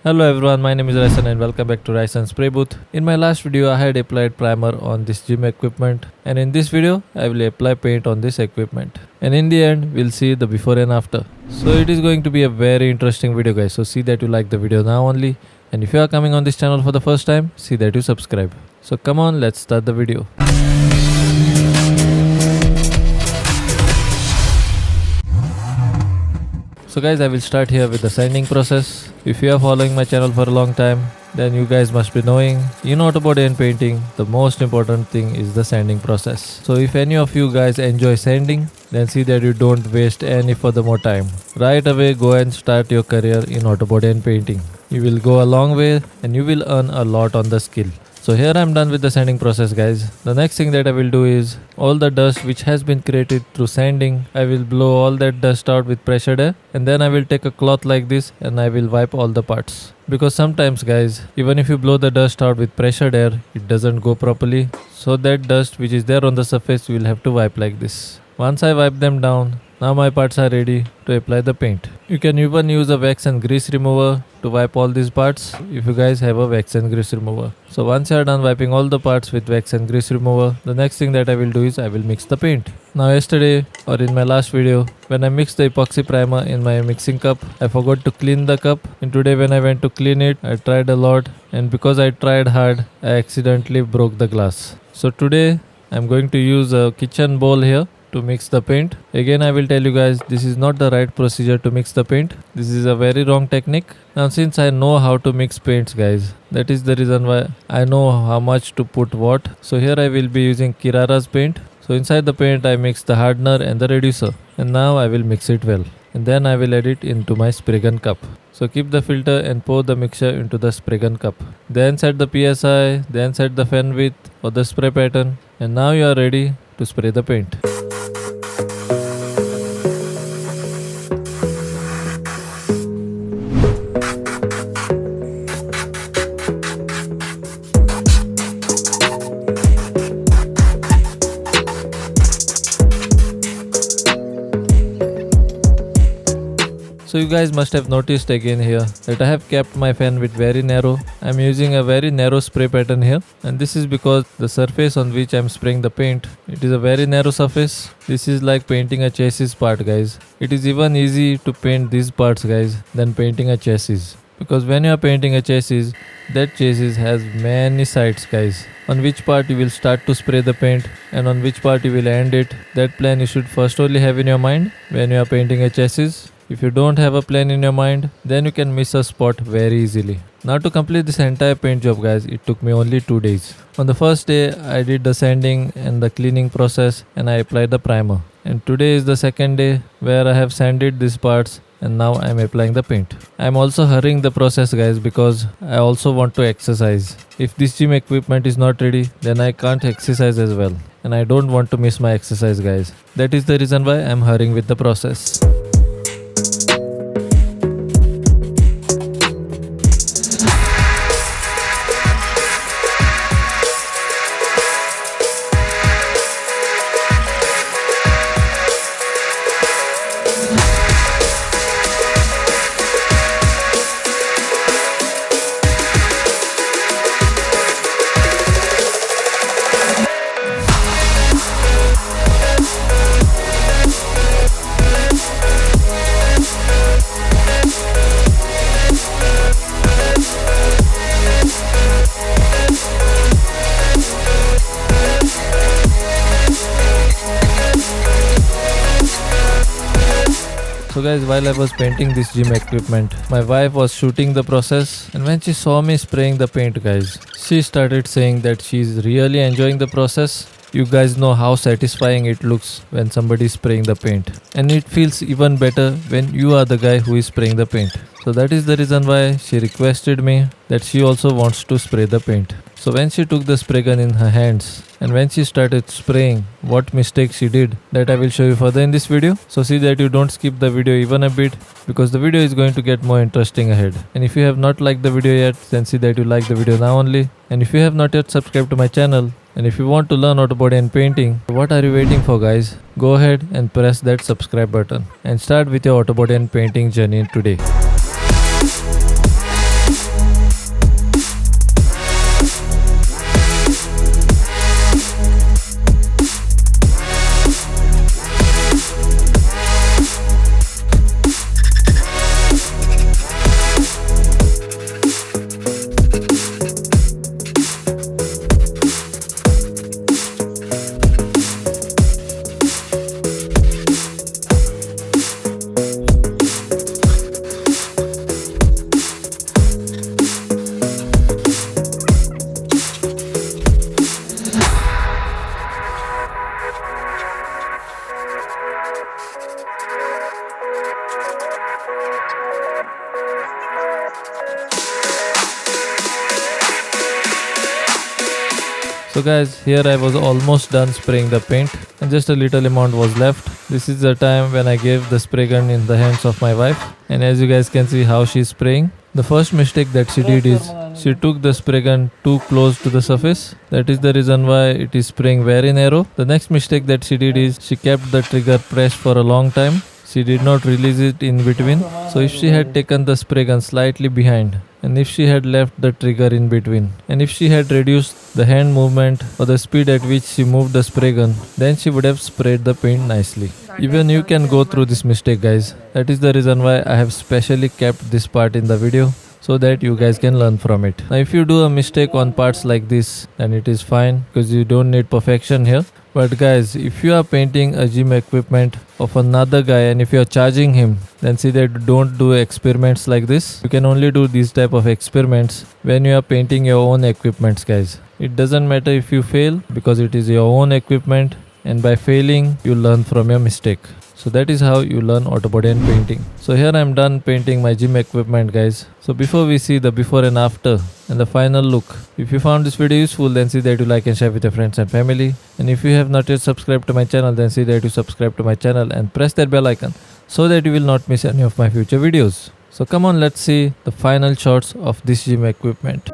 Hello everyone, my name is Raisan and welcome back to Raisan Spray Booth. In my last video, I had applied primer on this gym equipment, and in this video, I will apply paint on this equipment. And in the end, we'll see the before and after. So it is going to be a very interesting video guys, so see that you like the video now only. And if you are coming on this channel for the first time, see that you subscribe. So come on, let's start the video. So guys, I will start here with the sanding process. If you are following my channel for a long time, then you guys must be knowing, in auto body and painting, the most important thing is the sanding process. So if any of you guys enjoy sanding, then see that you don't waste any further more time. Right away go and start your career in auto body and painting. You will go a long way and you will earn a lot on the skill. So here I am done with the sanding process guys. The next thing that I will do is, all the dust which has been created through sanding, I will blow all that dust out with pressured air, and then I will take a cloth like this and I will wipe all the parts. Because sometimes guys, even if you blow the dust out with pressured air, it doesn't go properly. So that dust which is there on the surface, you will have to wipe like this. Once I wipe them down, now my parts are ready to apply the paint. You can even use a wax and grease remover to wipe all these parts if you guys have a wax and grease remover. So once you are done wiping all the parts with wax and grease remover, the next thing that I will do is I will mix the paint. Now yesterday or in my last video, when I mixed the epoxy primer in my mixing cup, I forgot to clean the cup, and today when I went to clean it, I tried a lot, and because I tried hard, I accidentally broke the glass. So today I am going to use a kitchen bowl here to mix the paint. Again I will tell you guys, this is not the right procedure to mix the paint. This is a very wrong technique. Now since I know how to mix paints guys, that is the reason why I know how much to put what. So here I will be using Kirara's paint. So inside the paint I mix the hardener and the reducer, and now I will mix it well, and then I will add it into my spray gun cup. So keep the filter and pour the mixture into the spray gun cup. Then set the PSI, then set the fan width or the spray pattern, and now you are ready to spray the paint. So you guys must have noticed again here that I have kept my fan width very narrow. I am using a very narrow spray pattern here, and this is because the surface on which I am spraying the paint, it is a very narrow surface. This is like painting a chassis part guys. It is even easy to paint these parts guys than painting a chassis. Because when you are painting a chassis, that chassis has many sides guys. On which part you will start to spray the paint and on which part you will end it, that plan you should first only have in your mind when you are painting a chassis. If you don't have a plan in your mind, then you can miss a spot very easily. Now to complete this entire paint job guys, it took me only 2 days. On the first day, I did the sanding and the cleaning process and I applied the primer. And today is the second day where I have sanded these parts and now I am applying the paint. I am also hurrying the process guys because I also want to exercise. If this gym equipment is not ready, then I can't exercise as well. And I don't want to miss my exercise guys. That is the reason why I am hurrying with the process. So guys, while I was painting this gym equipment, my wife was shooting the process, and when she saw me spraying the paint guys, she started saying that she is really enjoying the process. You guys know how satisfying it looks when somebody is spraying the paint, and it feels even better when you are the guy who is spraying the paint. So that is the reason why she requested me that she also wants to spray the paint. So when she took the spray gun in her hands and when she started spraying, what mistake she did, that I will show you further in this video. So see that you don't skip the video even a bit, because the video is going to get more interesting ahead. And if you have not liked the video yet, then see that you like the video now only. And if you have not yet subscribed to my channel, and if you want to learn auto body and painting, what are you waiting for guys? Go ahead and press that subscribe button and start with your auto body and painting journey today. So guys, here I was almost done spraying the paint and just a little amount was left. This is the time when I gave the spray gun in the hands of my wife, and as you guys can see how she's spraying. The first mistake that she did is she took the spray gun too close to the surface. That is the reason why it is spraying very narrow. The next mistake that she did is she kept the trigger pressed for a long time. She did not release it in between. So if she had taken the spray gun slightly behind, and if she had left the trigger in between, and if she had reduced the hand movement or the speed at which she moved the spray gun, then she would have sprayed the paint nicely. Even you can go through this mistake, guys. That is the reason why I have specially kept this part in the video, so that you guys can learn from it. Now if you do a mistake on parts like this, then it is fine because you don't need perfection here. But guys, if you are painting a gym equipment of another guy and if you are charging him, then see that don't do experiments like this. You can only do these type of experiments when you are painting your own equipments, guys. It doesn't matter if you fail because it is your own equipment, and by failing you learn from your mistake. So that is how you learn auto body and painting. So here I am done painting my gym equipment, guys. So before we see the before and after and the final look, if you found this video useful, then see that you like and share with your friends and family. And if you have not yet subscribed to my channel, then see that you subscribe to my channel and press that bell icon so that you will not miss any of my future videos. So come on, let's see the final shots of this gym equipment.